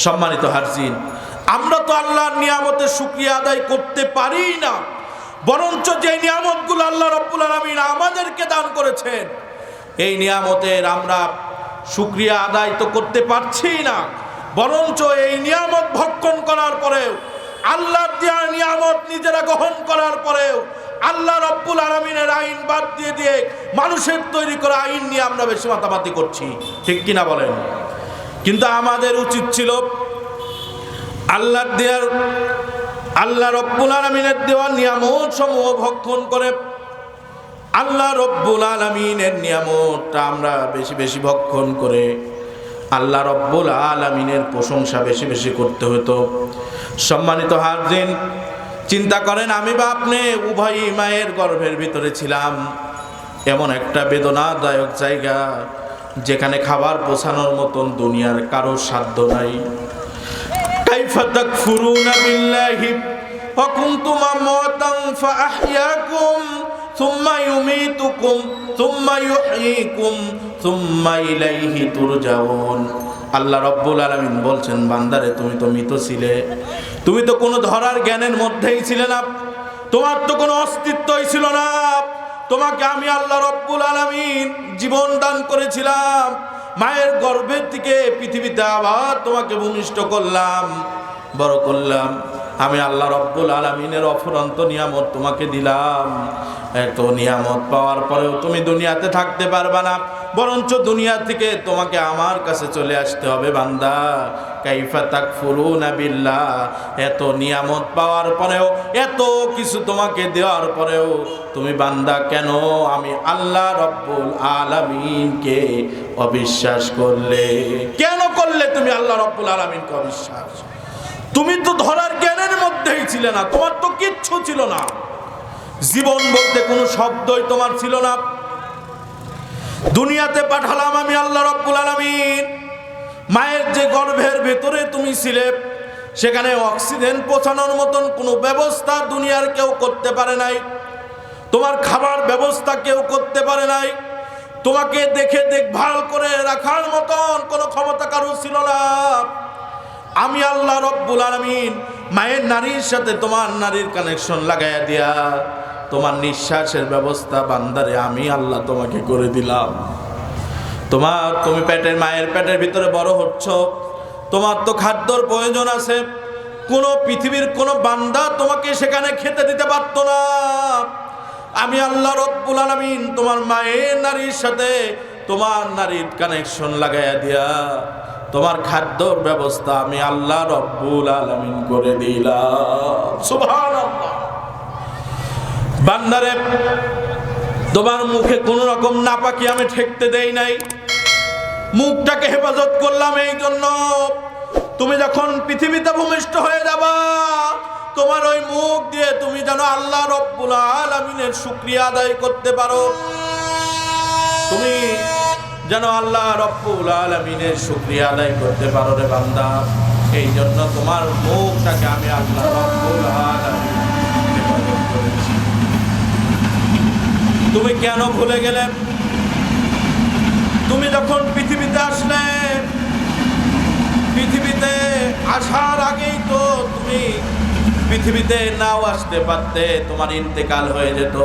সম্মানিত হাজিরিন, আমরা তো আল্লাহর নিয়ামতের শুকরিয়া আদায় করতে পারি না, বরঞ্চ যে নিয়ামতগুলো আল্লাহ রাব্বুল আলামিন আমাদেরকে দান করেছেন এই নিয়ামতের আমরা শুকরিয়া আদায় তো করতে পারছি না, বরঞ্চ এই নিয়ামত ভক্ষণ করার পরেও, আল্লাহর দেওয়া নিয়ামত নিজেরা গ্রহণ করার পরেও আল্লাহ রাব্বুল আলামিনের আইন বাদ দিয়ে দিয়ে মানুষের তৈরি করা আইন নিয়ে আমরা বেশি মাতামাতি করছি, ঠিক কিনা বলেন? কিন্তু আমাদের উচিত ছিল আল্লাহ রাব্বুল আলামিনের দেওয়া নিয়ামত সমূহ ভক্ষণ করে আল্লাহ রাব্বুল আলামিনের নিয়ামতটা আমরা বেশি বেশি ভক্ষণ করে আল্লাহ রাব্বুল আলামিনের প্রশংসা বেশি বেশি করতে হতো। সম্মানিত হাজিরিন, চিন্তা করেন, আমি বা আপনি উভয়ই মায়ের গর্ভের ভিতরে ছিলাম, এমন একটা বেদনাদায়ক জায়গা যেখানে খাবার পৌঁছানোর মতন দুনিয়ার কারো সাধ্য নাই। কাইফা তাকফুরুনা বিল্লাহি ওয়া কুনতুম আমওয়াতান ফাআহইয়াকুম সুম্মা ইউমীতুকুম সুম্মা ইউহয়ীকুম সুম্মা ইলাইহি তুরজাউন। আল্লাহ রাব্বুল আলামিন বলছেন, বান্দারে তুমি তো মৃত ছিলে, তুমি তো কোনো ধরার জ্ঞানের মধ্যেই ছিলে না, তোমার তো কোনো অস্তিত্বই ছিল না, তোমাকে আমি আল্লাহ রাব্বুল আলামিন জীবন দান করেছিলাম, মায়ের গর্ভের থেকে পৃথিবীতে আবার তোমাকে ভূমিষ্ঠ করলাম, বড় করলাম, আমি আল্লাহ রাব্বুল আলামিনের অফুরন্ত নিয়ামত তোমাকে দিলাম। এত নিয়ামত পাওয়ার পরেও তুমি দুনিয়াতে থাকতে পারবা না, বরঞ্চ দুনিয়া থেকে তোমাকে আমার কাছে চলে আসতে হবে। বান্দা, কাইফা তাকফুরুনা বিল্লাহ, এত নিয়ামত পাওয়ার পরেও, এত কিছু তোমাকে দেওয়ার পরেও তুমি বান্দা কেন আমি আল্লাহ রাব্বুল আলামিনকে অবিশ্বাস করলে? কেন করলে তুমি আল্লাহ রাব্বুল আলামিনকে অবিশ্বাস? তুমি তো ধরার জ্ঞানের মধ্যেই ছিলে না, তোমার তো কিচ্ছু ছিল না, জীবন বলতে কোনো শব্দই তোমার ছিল না। দুনিয়াতে পাঠালাম আমি আল্লাহ রাব্বুল আলামিন, মায়ের যে গর্ভের ভেতরে তুমি ছিলে সেখানে অক্সিজেন পৌঁছানোর মতন কোনো ব্যবস্থা দুনিয়ার কেউ করতে পারে নাই, তোমার খাবার ব্যবস্থা কেউ করতে পারে নাই, তোমাকে দেখে দেখভাল করে রাখার মতন কোনো ক্ষমতা কারো ছিল না। আমি আল্লাহ রাব্বুল আলামিন মায়ের নারীর সাথে তোমার নারীর কানেকশন লাগাইয়া দিয়া তোমার নিঃশ্বাসের ব্যবস্থা বান্দারে আমি আল্লাহ তোমাকে করে দিলাম। তুমি মায়ের পেটের ভিতরে বড় হচ্ছ, তোমার তো খাদ্যর প্রয়োজন আছে, কোনো পৃথিবীর কোনো বান্দা তোমাকে সেখানে খেতে দিতে পারত না। আমি আল্লাহ রাব্বুল আলামিন তোমার মায়ের নারীর সাথে তোমার নারীর কানেকশন লাগাইয়া দিয়া তোমার খাদ্যর ব্যবস্থা আমি আল্লাহ রাব্বুল আলামিন করে দিলাম। সুবহানাল্লাহ। বান্দারে, তোমার মুখে কোনো রকম নাপাকি আমি ঠেকতে দেই নাই, মুখটাকে হেফাজত করলাম এই জন্য তুমি যখন পৃথিবীতে ভূমিষ্ঠ হয়ে যাবা তোমার ওই মুখ দিয়ে তুমি যেন আল্লাহ রাব্বুল আলামিনের শুকরিয়া আদায় করতে পারো, তুমি যেন আল্লাহ রাব্বুল আলামিনের শুকরিয়া আদায় করতে পারো রে বান্দা। এই জন্য তোমার মুখটাকে আমি আল্লাহ রাব্বুল আলামিন হেফাজত করেছি। তুমি কেন ভুলে গেলে? তুমি যখন পৃথিবীতে আসলে, পৃথিবীতে আসার আগেই তো তুমি পৃথিবীতে নাও আসতে পারতে, তোমার ইন্তেকাল হয়ে যেত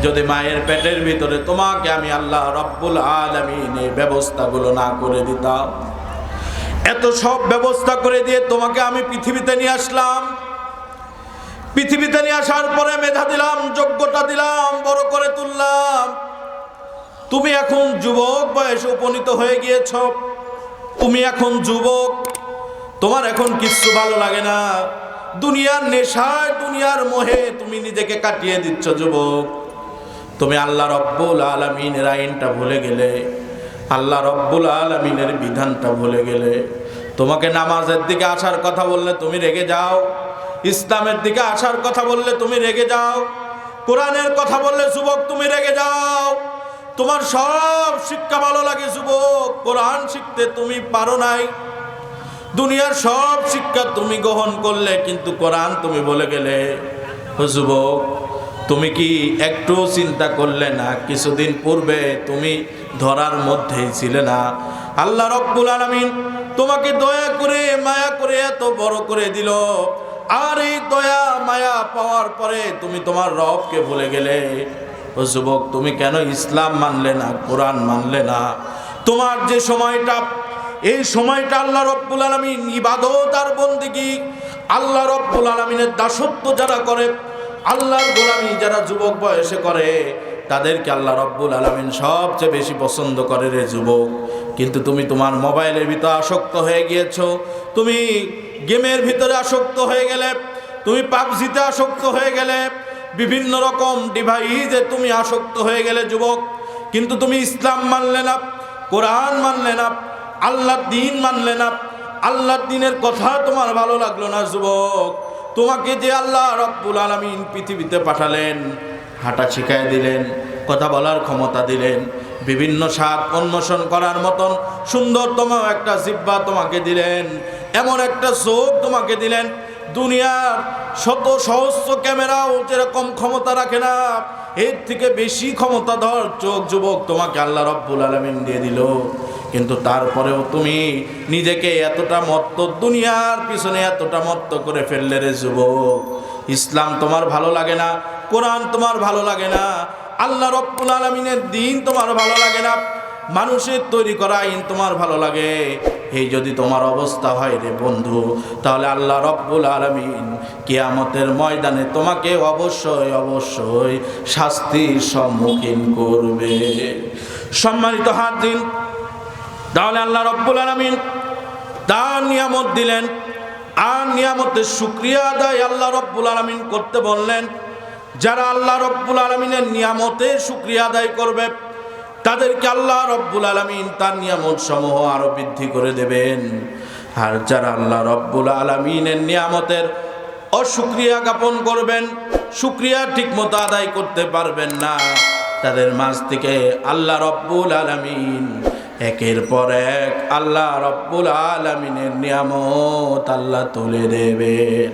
যদি মায়ের পেটের ভিতরে তোমাকে আমি আল্লাহ রাব্বুল আলামিন এই ব্যবস্থাগুলো না করে দিতাম। এত সব ব্যবস্থা করে দিয়ে তোমাকে আমি পৃথিবীতে নিয়ে আসলাম, পৃথিবীতে নিয়ে আসার পরে মেধা দিলাম, যোগ্যতা দিলাম, বড় করে তুললাম, তুমি এখন যুবক বয়সে উপনীত হয়ে গিয়েছ, তুমি এখন যুবক, তোমার এখন কিচ্ছু ভালো লাগে না, দুনিয়ার নেশায় দুনিয়ার মোহে তুমি নিজেকে কাটিয়ে দিচ্ছ যুবক। তুমি আল্লাহ রাব্বুল আলামিনের আইনটা ভুলে গেলে, আল্লাহ রাব্বুল আলামিনের বিধানটা ভুলে গেলে। তোমাকে নামাজের দিকে আসার কথা বললে তুমি রেগে যাও, ইসলামের দিকে আসার কথা বললে তুমি রেগে যাও, কোরআনের কথা বললে যুবক তুমি রেগে যাও। তোমার সব শিক্ষা ভালো লাগে যুবক, কোরআন শিখতে তুমি পারো নাই, দুনিয়ার সব শিক্ষা তুমি গ্রহণ করলে কিন্তু কোরআন তুমি বলে গেলে। যুবক, তুমি কি একটু চিন্তা করলে না কিছুদিন পূর্বে তুমি ধরার মধ্যেই ছিলে না? আল্লাহ রাব্বুল আলামিন তোমাকে দয়া করে এত বড় করে দিল, আর এই দয়া মায়া পাওয়ার পরে তুমি তোমার রবকে ভুলে গেলে। ও যুবক, তুমি কেন ইসলাম মানলে না, কোরআন মানলে না? তোমার যে সময়টা, এই সময়টা আল্লাহ রব্বুল আলামিন ইবাদত আর বন্দেগী, আল্লাহ রব্বুল আলামিনের দাসত্ব যারা করে, আল্লাহর গোলামি যারা যুবক বয়সে করে, তাদেরকে আল্লাহ রব্বুল আলামিন সবচেয়ে বেশি পছন্দ করে রে যুবক। কিন্তু তুমি তোমার মোবাইলের ভিতরে আসক্ত হয়ে গিয়েছো, তুমি গেমের ভিতরে আসক্ত হয়ে গেলে, তুমি পাবজিতে আসক্ত হয়ে গেলে, বিভিন্ন রকম ডিভাইসে তুমি আসক্ত হয়ে গেলে যুবক। কিন্তু তুমি ইসলাম মানলে না, কোরআন মানলে না, আল্লাহর দ্বীন মানলে না, আল্লাহর দ্বীনের কথা তোমার ভালো লাগলো না যুবক। তোমাকে যে আল্লাহ রব্বুল আলামিন পৃথিবীতে পাঠালেন, হাঁটা শিখায় দিলেন, কথা বলার ক্ষমতা দিলেন, বিভিন্ন স্বাদ অন্বেষণ করার মতন সুন্দরতম একটা জিহ্বা তোমাকে দিলেন, এমন একটা চোখ তোমাকে দিলেন, দুনিয়ার শত সহস্র ক্যামেরাও যেরকম ক্ষমতা রাখে না, এর থেকে বেশি ক্ষমতাধর চোখ যুবক তোমাকে আল্লাহ রব্বুল আলামিন দিয়ে দিল। কিন্তু তারপরেও তুমি নিজেকে এতটা মত্ত, দুনিয়ার পিছনে এতটা মত্ত করে ফেললে রে যুবক। ইসলাম তোমার ভালো লাগে না, কোরআন তোমার ভালো লাগে না, আল্লাহ রব্বুল আলামিনের দ্বীন তোমার ভালো লাগে না, মানুষের তৈরি করা আইন তোমার ভালো লাগে। এই যদি তোমার অবস্থা হয় রে বন্ধু, তাহলে আল্লাহ রব্বুল আলামিন কিয়ামতের ময়দানে তোমাকে অবশ্যই অবশ্যই শাস্তির সম্মুখীন করবে। সম্মানিত হাজির, তাহলে আল্লাহ রব্বুল আলামিন তার নিয়ামত দিলেন, আর নিয়ামতের শুকরিয়া আদায় আল্লাহ রব্বুল আলামিন করতে বললেন। যারা আল্লাহ রব্বুল আলামিনের নিয়ামতের শুকরিয়া আদায় করবে, তাদেরকে আল্লাহ রব্বুল আলামিন তার নিয়ামত সমূহ আরো বৃদ্ধি করে দেবেন। আর যারা আল্লাহ রব্বুল আলামিনের নিয়ামতের অশুকরিয়া জ্ঞাপন করবেন, শুকরিয়া ঠিকমতো আদায় করতে পারবেন না, তাদের মাঝ থেকে আল্লাহ রব্বুল আলামিন একের পর এক আল্লাহ রব্বুল আলামিনের নিয়ামত আল্লাহ তুলে দেবেন।